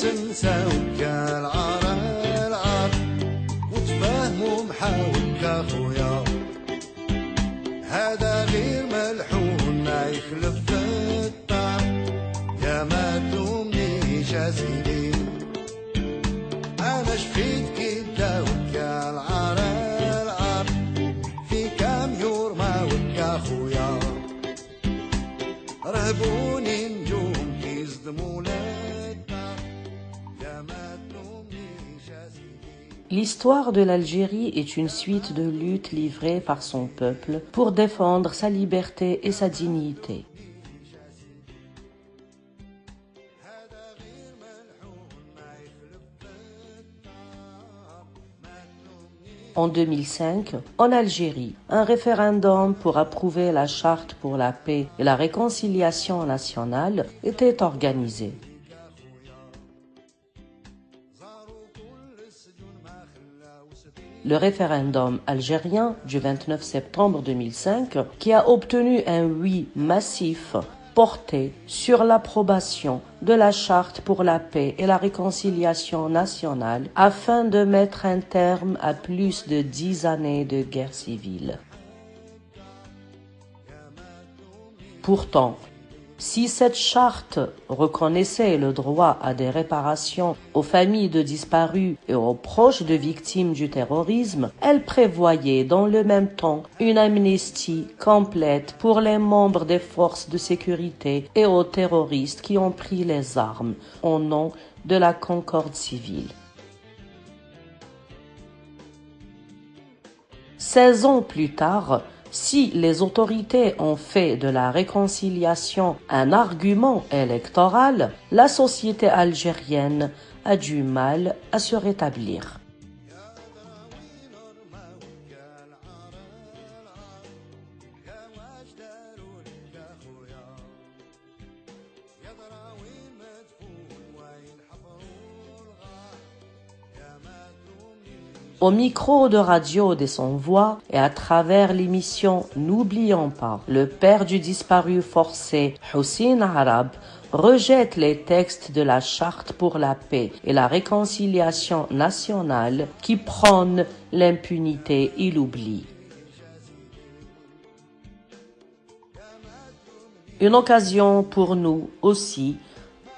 نساوك العار العار وتفاهموا محاولك اخويا هذا غير ملحون ما يخلف في الطعم يا ما تلومنيش يا سيدي انا شفيت كي داوك العار العار في كام يور ما وك اخويا رهبوني نجوم كي صدموا للدار يا ما تلومنيش يا سيدي. L'histoire de l'Algérie est une suite de luttes livrées par son peuple pour défendre sa liberté et sa dignité. En 2005, en Algérie, un référendum pour approuver la Charte pour la paix et la réconciliation nationale était organisé. Le référendum algérien du 29 septembre 2005, qui a obtenu un oui massif, portait sur l'approbation de la Charte pour la paix et la réconciliation nationale afin de mettre un terme à plus de 10 années de guerre civile. Pourtant, si cette charte reconnaissait le droit à des réparations aux familles de disparus et aux proches de victimes du terrorisme, elle prévoyait dans le même temps une amnistie complète pour les membres des forces de sécurité et aux terroristes qui ont pris les armes au nom de la concorde civile. 16 ans plus tard, si les autorités ont fait de la réconciliation un argument électoral, la société algérienne a du mal à se rétablir. Au micro de radio des Sans-Voix et à travers l'émission N'oublions pas, le père du disparu forcé, Hussein Arab, rejette les textes de la Charte pour la paix et la réconciliation nationale qui prônent l'impunité et l'oubli. Une occasion pour nous aussi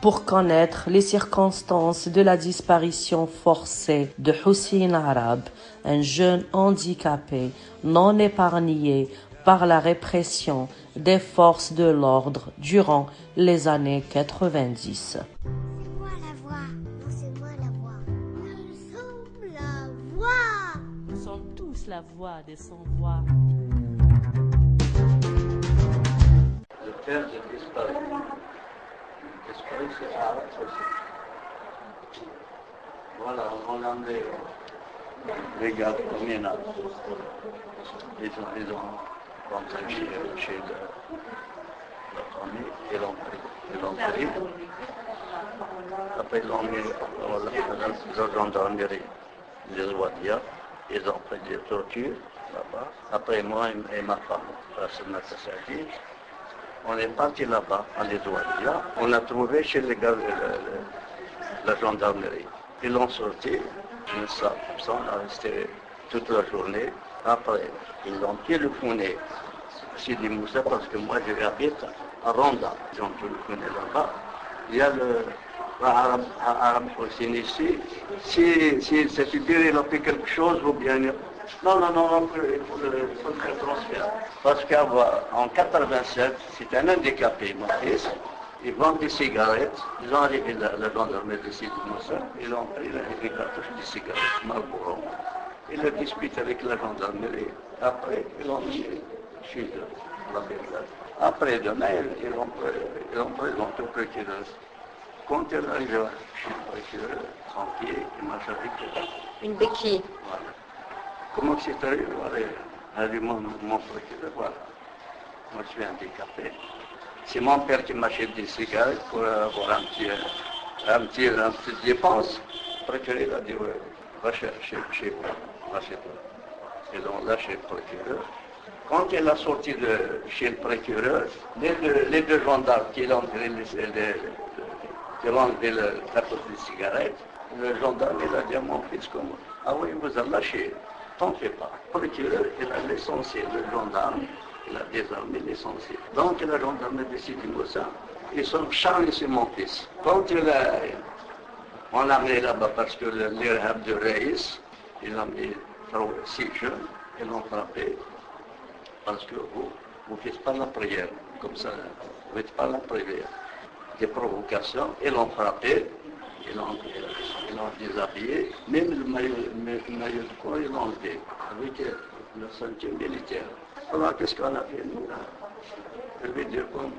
pour connaître les circonstances de la disparition forcée de Hussein Arab, un jeune handicapé non épargné par la répression des forces de l'ordre durant les années 90. C'est moi la voix. Non, c'est moi la voix. Nous sommes la voix. Nous sommes tous la voix des sans-voix. Le père de disparu. Disparu, c'est Arab aussi. Voilà, on a emmené les gars au ménage. Ils ont rentré chez la famille, ils l'ont pris. Après, ils l'ont mis à la gendarmerie des Ouadia. Ils ont fait des tortures là-bas. Après, moi et ma femme, la semaine passée, on est parti là-bas, à les Ouadia. On a trouvé chez les gars la gendarmerie. Ils l'ont sorti, une salle, on a resté toute la journée. Après, ils l'ont téléphoné chez des Moussa parce que moi j'habite à Ronda. Ils ont téléphoné là-bas. Il y a le Arab Hussein ici. Si c'est-à-dire il a fait quelque chose ou bien... Non, il faut le faire transfert. Parce qu'en 87, c'est un handicapé, mon fils. Ils vendent des cigarettes. Ils ont arrivé la gendarmerie de Moussa. Ils ont pris les cartouches de cigarettes, Marlboro. Ils le disputent avec la gendarmerie. Après, ils l'ont mis chez eux, la brigade. Après, demain, ils l'ont présenté au procureur. Quand il arrive chez le procureur, sans pied, il m'a chargé que... Une béquille. Voilà. Comment c'est arrivé? Voilà. A dit mon procureur, voilà. Moi, je suis handicapé. C'est mon père qui m'achète des cigarettes pour avoir un petit dépense. Le procureur a dit, ouais, va chercher chez moi. Et donc là, chez le procureur. Quand il a sorti de chez le procureur, les deux gendarmes qui l'ont il a enlevé le carton de cigarette. Le gendarme, il a dit à mon fils, comme, ah oui, il vous a lâché. T'en fais pas. Le procureur, il a licencié le gendarme, il a désarmé licencié. Donc, le gendarme de Sidi Moussa, ils sont chargés sur mon fils. Quand on l'a amené là-bas parce que l'Irhab de Reis, il a mis 6 jeunes, ils l'ont frappé parce que vous ne faites pas la prière, comme ça, vous ne faites pas la prière. Des provocations, ils l'ont frappé, ils l'ont déshabillé, même le maillot de corps, ils l'ont enlevé, avec le ceinture militaire. Alors, qu'est-ce qu'on a fait, nous? Je vais dire, comme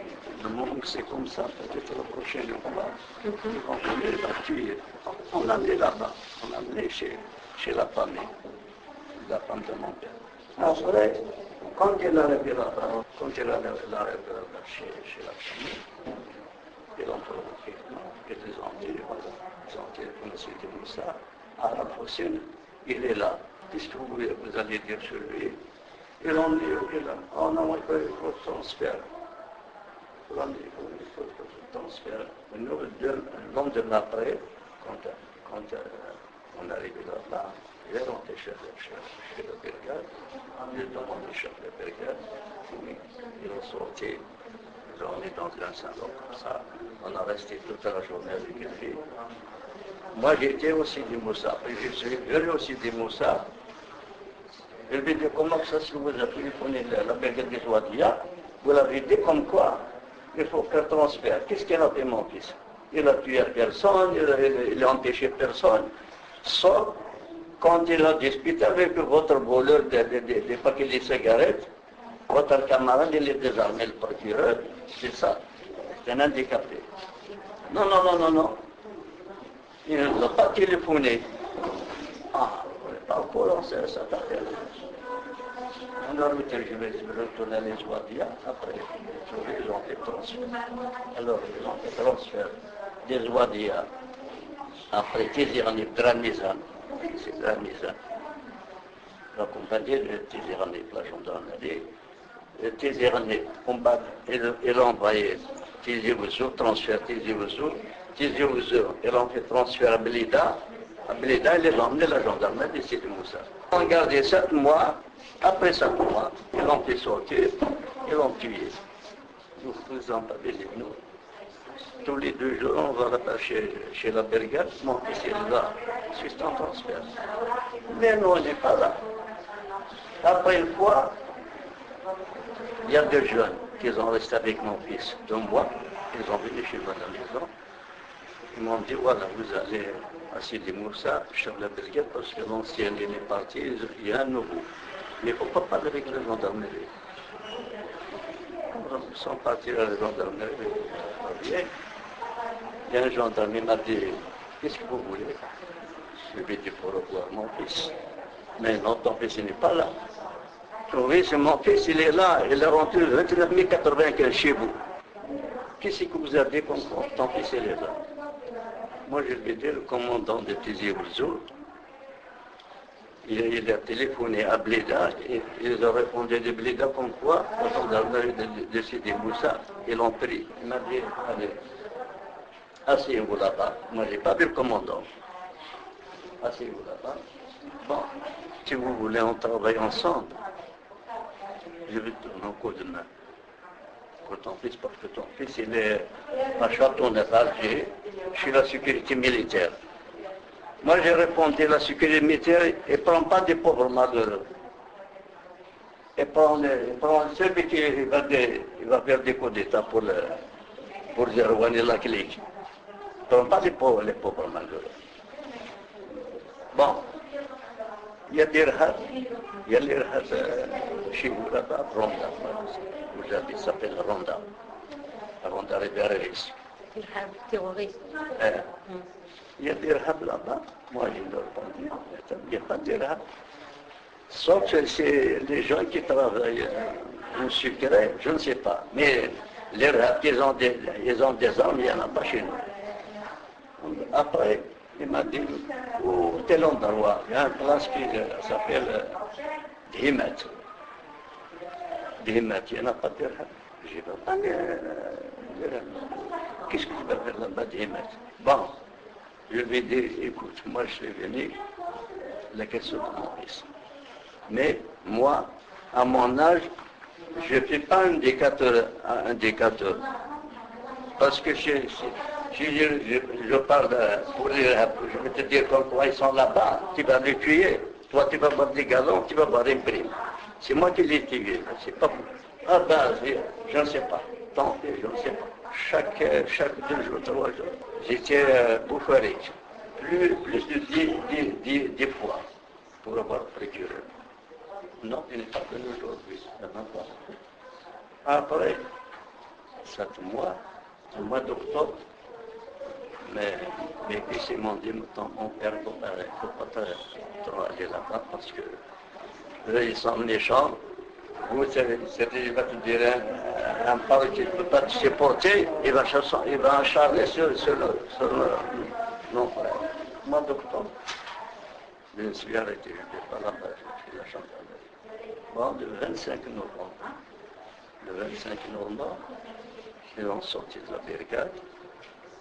le monde, c'est comme ça, peut-être la prochaine fois, on va tuer. On l'a amené là-bas, on l'a amené chez la famille de mon père. Après, quand il est arrivé là-bas, chez la famille, ils l'ont provoqué, et les Antilles, comme c'était comme ça, Arab Hossein, il est là. Qu'est-ce que vous allez dire sur lui? Ils l'ont dit, oh non, il faut transfert. Il faut transfert. Le lendemain après, quand on est arrivé là-bas, il est rentré chez la brigade, il est demandé chef de brigade, ils ont sorti, ils ont mis dans un salon comme ça, on a resté toute la journée avec lui. Moi j'étais aussi du Moussa, après je suis venu aussi du Moussa. Je lui ai dit, comment ça se vous a téléphoné la brigade des Ouadia? Vous l'avez dit comme quoi il faut faire transfert. Qu'est-ce qu'il a fait mon fils? Il a tué personne, il a empêché personne, sauf quand il a discuté avec votre voleur des paquets de cigarettes, votre camarade, il est désarmé, le procureur, c'est ça, c'est un handicapé. Non. Il ne nous a pas téléphoné. Ah, on n'est pas au courant, ça t'appelle. On a retourné les Ouadia, après, ils ont fait transfert. Alors, ils ont fait transfert des Ouadia, après Tizirani, Dranizan, c'est Dranizan. La compagnie de Tizirani, la gendarmerie, Tizirani, il a envoyé Tizi Ouzou, transfert Tizi Ouzou, ils ont fait transfert à Blida, ils les ont emmenés la gendarmerie de Sidi Moussa. Ils ont gardé 7 mois. Après 7 mois, ils l'ont fait sortir, ils l'ont tué. Nous ne faisons pas venir, nous. Tous les 2 jours, on va rattacher chez la brigade, mon fils est là, c'est en transfert. Mais nous, on n'est pas là. Après une fois, il y a 2 jeunes qui ont resté avec mon fils, 2 mois, ils ont venu chez moi à la maison. Ils m'ont dit, voilà, vous allez à Sidi Moussa, chef de la brigade, parce que l'ancien il est parti, il y a un nouveau. Mais il ne faut pas parler avec la gendarmerie. Ils sont partis à la gendarmerie. Il y a un gendarme qui m'a dit, qu'est-ce que vous voulez? Je lui ai dit, pour revoir mon fils. Mais non, ton fils n'est pas là. Oui, c'est mon fils, il est là. Il est rentré le 29 095 chez vous. Qu'est-ce que vous avez comme quoi? Ton fils, il est là. Moi, je lui ai dit, le commandant de Tizi Ouzou, il a téléphoné à Blida et ils ont répondu de Blida comme quoi, la gendarmerie de Sidi Moussa, ils l'ont pris. Il m'a dit, allez, asseyez-vous là-bas. Moi, je n'ai pas vu le commandant. Asseyez-vous là-bas. Bon, si vous voulez, on travaille ensemble. Je vais te donner un coup de main pour ton fils, parce que ton fils, il est à Châteauneuf-Alger, chez la sécurité militaire. Moi, j'ai répondu, la sécurité militaire, elle ne prend pas des pauvres malheureux. Elle prend celui qui va faire des coups d'État pour dérouiller la clique. Elle ne prend pas les pauvres malheureux. Bon, il y a des rats, chez vous là-bas, Ronda. Vous avez, ça s'appelle Ronda. Ronda Ribéris. Terroriste. Il y a des rats là-bas. Moi, je ne réponds pas. Il n'y a pas de rats. Sauf que c'est les gens qui travaillent en secret, je ne sais pas. Mais les rats, ils ont des armes, il n'y en a pas chez nous. Après, il m'a dit, où tel endroit, il y a une place qui s'appelle Dhimet. Il n'y en a pas de rats. Je ne vais pas Qu'est-ce que tu vas faire là-bas, des maîtres? Bon, je lui ai dit, écoute, moi je suis venu, la question de mon fils. Mais moi, à mon âge, je ne fais pas un indicateur. Parce que si je parle pour dire, je vais te dire comme quoi ils sont là-bas, tu vas les tuer. Toi, tu vas boire des galons, tu vas boire une prime. C'est moi qui l'ai tué, c'est pas vous. Ah ben, je ne sais pas. Tant pis, je ne sais pas. Chaque 2 jours, 3 jours, j'étais bouffarique. Plus de 10 fois pour avoir procuré. Non, il n'est pas venu aujourd'hui. Après 7 mois, au mois d'octobre, mes fils m'ont dit, mon père, il ne faut pas trop aller là-bas parce que là, ils sont méchants. Vous, je vais te dire, un parle qui ne peut pas te supporter, il va acharner sur non, frère. Au mois d'octobre, je me suis arrêté, je n'étais pas là-bas, je suis la gendarmerie. Bon, le 25 novembre, ils ont sorti de la brigade,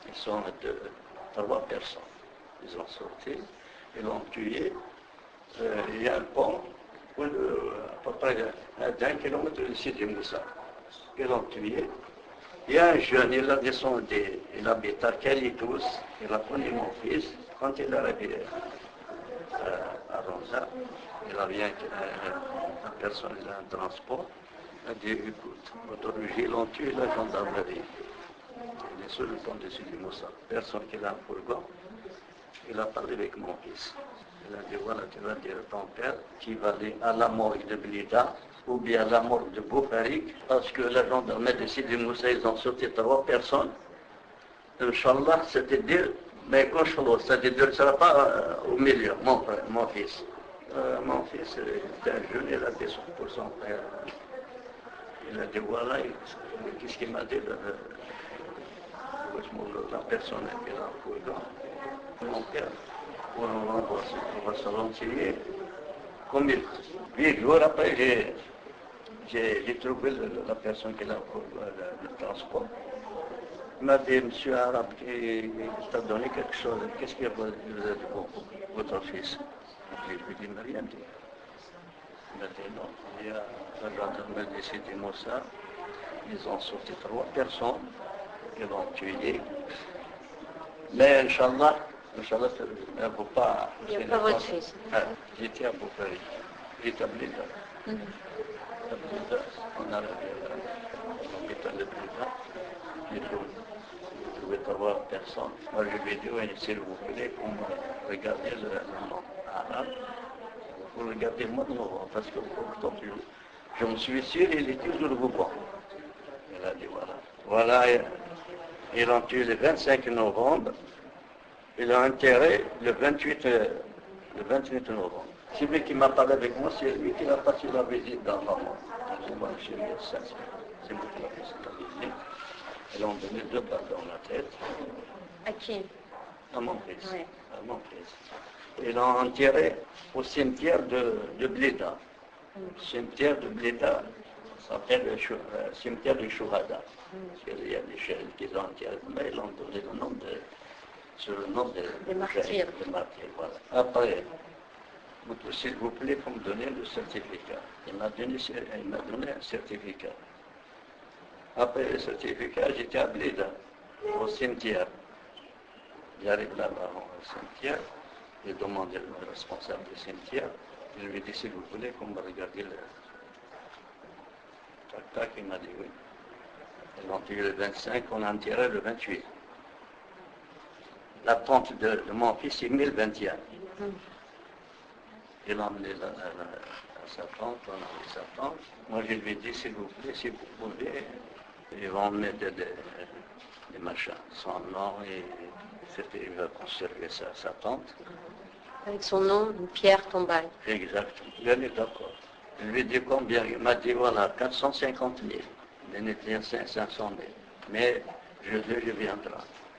ils sont 3 personnes. Ils ont sorti, ils l'ont tué. Il y a un pont, à peu près d'1 kilomètre ici de Moussa. Ils l'ont tué. Il y a un jeune, il a descendu, il habite à Kalitous, il a connu mon fils. Quand il est arrivé à Ronza, il avait un personne, il a un transport. Il a dit, écoute, aujourd'hui, ils l'ont tué la gendarmerie. Il est sur le pont dessus du Moussa. Personne qui l'a un fourgon. Il a parlé avec mon fils. Il a dit, voilà, tu vas dire à ton père qu'il va aller à la morgue de Blida ou bien à la morgue de Boufarik, parce que la gendarmerie de Sidi Moussa, ils ont sorti 3 personnes. Inch'Allah, c'était dire, mais quand je c'est-à-dire, il ne sera pas au milieu, mon frère, mon fils. Mon fils était un jeune, il a dit pour son père. Il a dit, voilà, qu'est-ce qu'il m'a dit, la personne qui est là, mon père, on va se renseigner. Comme 8 jours après, j'ai trouvé la personne qui est là pour le transport. Il m'a dit, monsieur Arabe, qui t'a donné quelque chose, qu'est-ce qu'il y a pour votre fils? Je lui ai dit, mais rien dit. Il m'a dit, non, il y a la gendarmerie ici de Moussa, ils ont sorti 3 personnes, ils l'ont tué. Mais Inch'Allah, il ne faut pas... Il n'y a pas votre fils. J'étais à Boukhari, j'étais à Blida. À Blida, on a l'hôpital de Blida, j'ai trouvé 3 personnes. Moi, je lui ai dit, oui, s'il vous plaît, pour regarder le nom arabe, pour regarder moi de nouveau, parce que je me suis sûr, il est toujours vivant. Il a dit, voilà. Voilà, ils l'ont tué le 25 novembre. Il a enterré le 28 novembre. C'est lui qui m'a parlé avec moi, c'est lui qui a passé la visite dans la mort. C'est moi qui ai mis ça. C'est moi qui ai fait la visite. Ils ont donné 2 balles dans la tête. À qui? À mon fils. Oui. À mon fils. Ils l'ont enterré au cimetière de Blida. Le cimetière de Blida s'appelle le cimetière du Chouhada. Il y a des chefs qui ont enterré, mais ils ont donné le nom sur le nom des martyrs. Voilà. Après, s'il vous plaît, il faut me donner le certificat. Il m'a donné un certificat. Après le certificat, j'étais à Blida, au cimetière. J'arrive là-bas au cimetière, j'ai demandé au responsable du cimetière, je lui ai dit, s'il vous plaît, qu'on me regarde le tac-tac, il m'a dit oui. Ils l'ont tué le 25, on a enterré le 28. La tante de mon fils, c'est 1021. Il a emmené sa tante, on a mis sa tante. Moi, je lui ai dit, s'il vous plaît, si vous pouvez, ils vont mettre des machins, son nom, et il va conserver sa tante. Avec son nom, une pierre tombaille. Exactement. Il est d'accord. Je lui ai dit combien? Il m'a dit, voilà, 450 000. Il était 500 000. Mais je viendrai.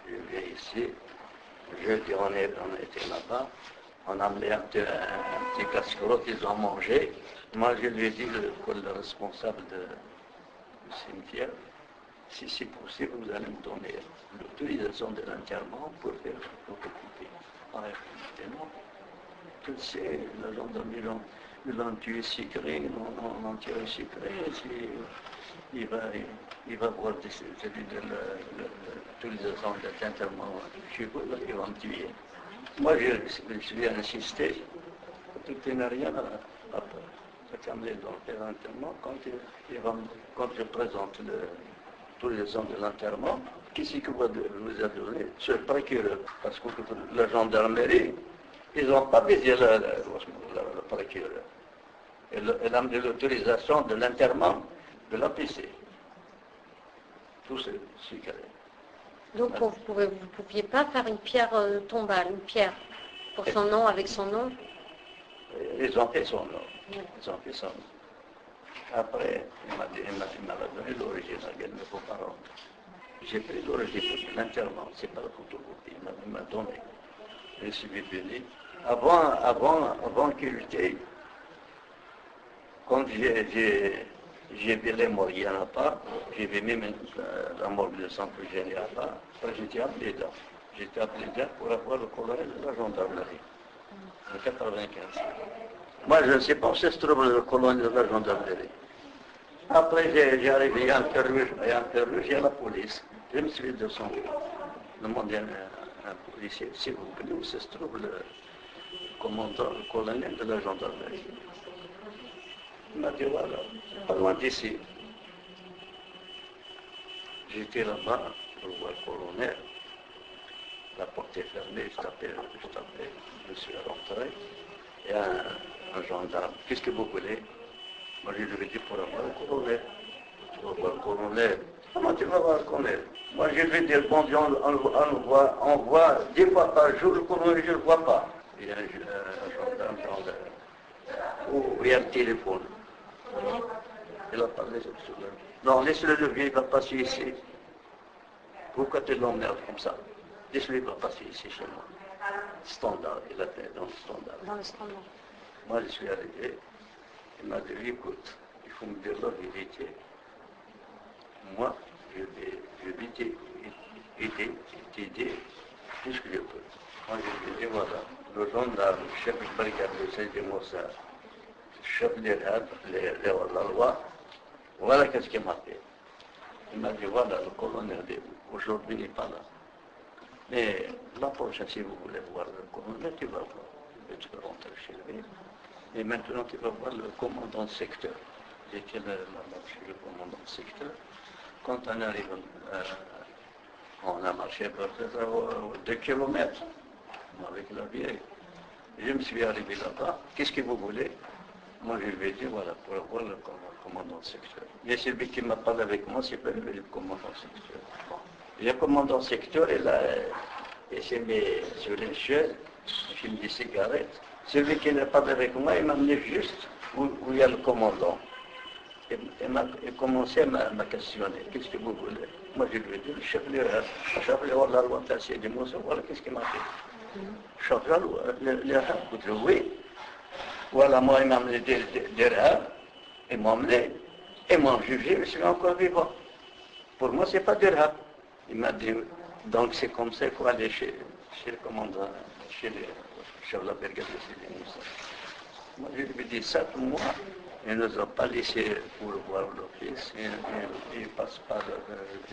Je viens ici. Jeudi, on était là-bas. On a amené un petit casse-croûte, ils ont mangé. Moi, je lui ai dit, pour le responsable du cimetière, si c'est possible, vous allez me donner l'autorisation de l'enterrement pour faire photocopie. Ah, évidemment, tu le sais, la gendarmerie, ils l'ont tué secret, ils l'ont tiré secret, il va voir l'autorisation de l'enterrement chez vous, il va me tuer. Moi, je suis insisté, tout n'a rien à s'accumuler dans l'enterrement. Quand je présente l'autorisation de l'enterrement, qu'est-ce que vous nous a donné? Ce procureur, parce que la gendarmerie, ils n'ont pas visé le procureur. Elle a mis l'autorisation de l'enterrement de la PC. Tout c'est secret. Donc vous ne pouviez pas faire une pierre tombale, une pierre pour son nom, avec son nom? Ils ont fait son nom. Ils ont fait son nom. Après, il m'a donné l'original, il ne faut pas rendre. J'ai pris l'original de l'enterrement, c'est pas la photocopie, il m'a donné. Je suis venu. Avant qu'il était, quand j'ai vu les morts, il n'y en a pas, j'ai vu même la mort de centre général là, j'étais appelé là. J'étais appelé là pour avoir le colonel de la gendarmerie, en 1995. Moi, je ne sais pas où se trouve le colonel de la gendarmerie. Après, j'ai arrivé, il y a un terroriste, il y a la police. Je me suis descendu. Demandé à un policier, s'il vous plaît, où se trouve le commandant, le colonel de la gendarmerie. Il m'a dit, voilà, pas loin d'ici. J'étais là-bas pour voir le colonel. La porte est fermée, je tapais, je suis rentré. Il y a un gendarme. Qu'est-ce que vous voulez? Moi, je lui ai dit pour avoir le colonel. Tu vas voir le colonel. Comment tu vas voir le colonel? Moi, je lui ai dit, bon Dieu, on voit 10 fois par jour le colonel, je ne le vois pas. Il y a un gendarme où il y a le téléphone. Il a parlé sur le... Non, laisse-le levier, il va passer ici. Pourquoi tu l'emmerdes comme ça? Laisse-le, il va passer ici chez moi. Standard, il a fait dans le standard. Dans le standard. Moi, je suis arrivé, il m'a dit, écoute, il faut me dire la vérité. Moi, je vais t'aider tout ce que je peux. Moi, je lui ai dit, voilà, le gendarme, le chef de brigade de Saint-Demossa, chef de la loi, voilà qu'est-ce qu'il m'a fait. Il m'a dit, voilà, le colonel, aujourd'hui, il n'est pas là. Mais la prochaine, si vous voulez voir le colonel, tu vas voir. Tu vas rentrer chez lui. Et maintenant, tu vas voir le commandant de secteur. J'étais là-bas chez le commandant de secteur. Quand on arrive, on a marché peut-être 2 kilomètres avec la vieille. Je me suis arrivé là-bas. Qu'est-ce que vous voulez? Moi, je lui ai dit, voilà, pour voir le commandant de secteur. Mais celui qui m'a parlé avec moi, c'est pas le commandant de secteur. Le commandant de secteur, il s'est mis sur une chaise, il fume des cigarettes. Celui qui n'a pas parlé avec moi, il m'a amené juste où il y a le commandant. Il commençait à me questionner. Qu'est-ce que vous voulez? Moi, je lui ai dit, le chef de la loi, c'est des mots, voilà qu'est-ce qu'il m'a fait. Chef de la loi, oui. Voilà, moi, il m'a amené des rêves, il m'a amené, et m'a jugé, je suis encore vivant. Pour moi, ce n'est pas des rêves. Il m'a dit, donc c'est comme ça qu'il faut aller chez le commandant, chez le chef de la brigade de Saint-Demossa. Moi, je lui ai dit 7 mois, il ne nous a pas laissé pour voir l'office, il ne passe pas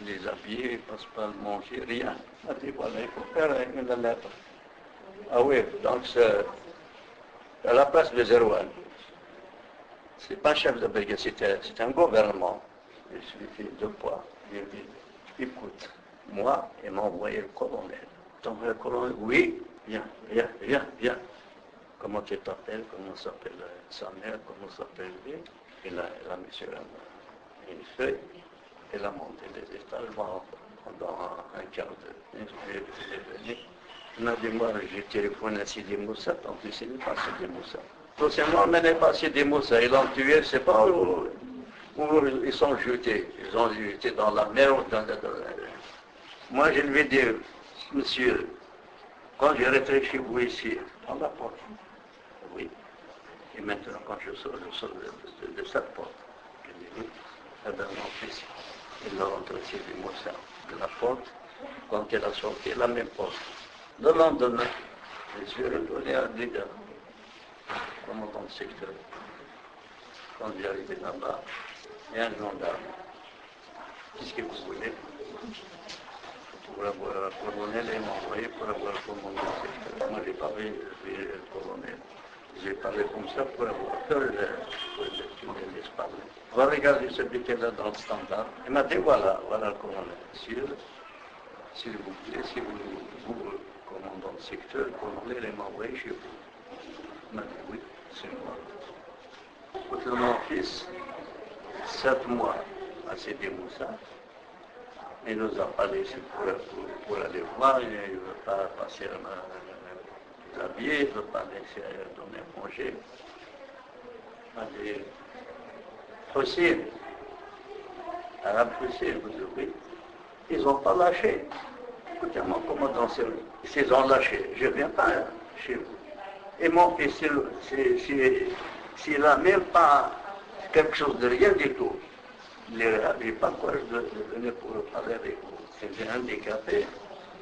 les habiller, il ne passe pas le manger, rien. Il m'a dit, voilà, il faut faire une lettre. Ah oui, donc c'est à la place de Zerouane. Ce n'est pas un chef de brigade, c'est un gouvernement. Je suis fait de poids. Je lui ai dit, écoute, moi, il m'a envoyé le colonel. Donc le colonel, oui, viens. Comment tu t'appelles, comment s'appelle sa mère, comment s'appelle lui. Il a mis sur une feuille, il a monté les étages pendant un quart d'heure. Il est venu. Il m'a dit, moi, j'ai téléphoné à Sidi Moussa, tant pis, il n'est pas Sidi Moussa. Tout simplement, mais n'est pas Sidi Moussa. Ils l'ont tué, je ne sais pas où ils sont jetés. Ils ont jeté dans la mer. Moi, je lui ai dit, monsieur, quand je rentre chez vous ici, à la porte. Oui. Et maintenant, quand je sors de cette porte, je dis, oui, eh bien, mon fils, Il est rentré chez les Moussa de la porte. Quand elle a sorti, la même porte. Le lendemain, je suis retourné à Déga, commandant de secteur. Quand j'ai arrivé là-bas, il y a un gendarme. Qu'est-ce que vous voulez? Pour avoir le colonel et m'envoyer pour avoir le commandant de secteur. Moi, je n'ai pas vu le colonel. J'ai parlé comme ça pour avoir peur pour le laisse parler. On va regarder ce bulletin-là dans le standard. Il m'a dit, voilà le colonel. S'il vous plaît, si vous, commandant de secteur, le colonel m'a envoyé chez vous. Il m'a dit, oui, c'est moi. Écoute, mon fils, 7 mois à Sidi Moussa, il nous a parlé ici pour aller voir, il ne veut pas passer la vie, il ne veut pas laisser donner congé. Il m'a dit, Hussein, Arabe Hussein, vous dites oui, ils n'ont pas lâché. Écoutez, mon commandant, s'ils ont lâché, je ne viens pas chez vous. Et mon fils, s'il n'a même pas quelque chose de rien du tout, il n'est pas courage de venir pour parler avec vous. Si vous êtes handicapé,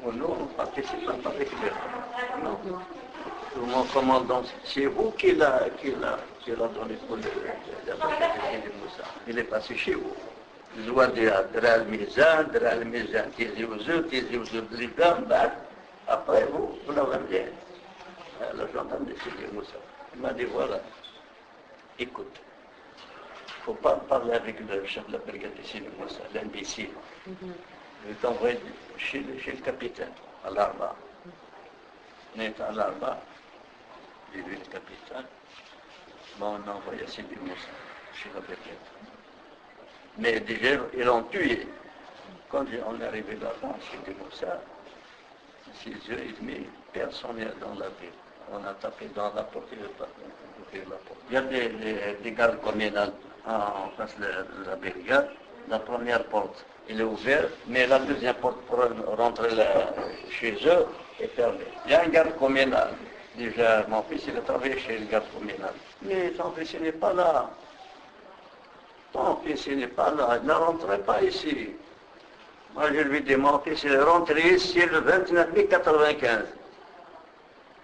ou nous, on ne participe pas avec lui. Non. Mon commandant, c'est vous qui l'a donné pour la partie de Moussa. Il est passé chez vous. Zoua de Al-Mizan, Tizi Ouzou, après vous l'avez bien. Le gendarme de Sidi Moussa. Il m'a dit, voilà, écoute, il ne faut pas parler avec le chef de la brigade de Sidi Moussa, l'imbécile. Je vais t'envoyer chez le capitaine, à l'Arba. On est à l'Arba, j'ai vu le capitaine, on a envoyé Sidi Moussa, chez la brigade. Mais déjà, ils l'ont tué. Quand on est arrivé là-bas, chez Sidi Moussa, 6h30, personne n'est dans la ville. On a tapé dans la porte, il n'y a pas ouvert la porte. Il y a des gardes communaux en face de la brigade. La première porte, elle est ouverte, mais la deuxième porte pour rentrer chez eux est fermée. Il y a un garde communal. Déjà, mon fils, il a travaillé chez le garde communal. Mais son fils, il n'est pas là. Ton fils, il n'est pas là. Il ne rentrait pas ici. Moi, je lui dis, mon fils, il est rentré ici le 29 mai 95.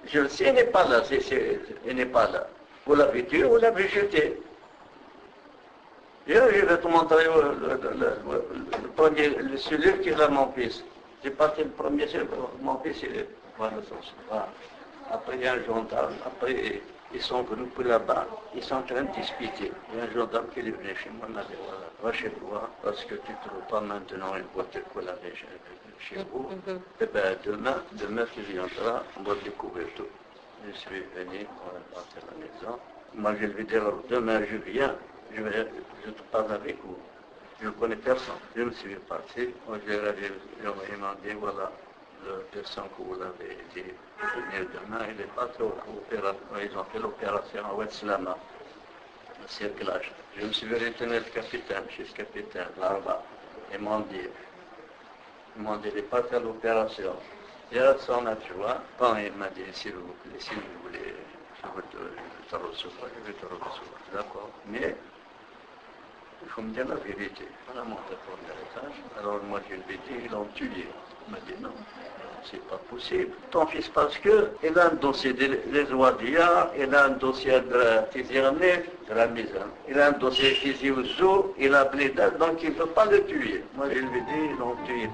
Je le sais, il n'est pas là. Il n'est pas là. Vous l'avez tué, vous l'avez jeté. Et là, je vais te montrer celui qui a mon fils. J'ai parti le premier, mon fils, il est. Voilà. Après, il y a un gendarme. Après, ils sont venus pour là-bas. Ils sont en train de discuter. Il y a un gendarme qui est venu chez moi. Il m'a dit, voilà, va chez toi, parce que tu ne trouves pas maintenant une voiture pour la chez vous. Et bien, demain, tu viendras, on va découvrir tout. Je suis venu, on va partir à la maison. Moi, je lui dis, demain, je viens, je te parle avec vous. Je ne connais personne. Je me suis parti. Moi, ils m'ont dit, voilà, la personne que vous l'avez dit, venir demain, il est parti ils ont fait l'opération à Oued-Slama, le circulage. Je me suis retenu le capitaine, chez le capitaine, là-bas. Ils m'ont dit, il est parti à l'opération. Il y a son adjoint, quand il m'a dit, si vous voulez, je vais te recevoir, d'accord. Mais, il faut me dire la vérité. On a monté au premier étage. Alors moi je lui ai dit, ils l'ont tué. Il m'a dit non, c'est pas possible. Ton fils, parce qu'il a un dossier des Ouadia, il a un dossier de Tizi Ouzou, de la Mizan. Il a un dossier de Tizi Ouzou, il a Bleda, donc il ne peut pas le tuer. Moi je lui ai dit, ils l'ont tué.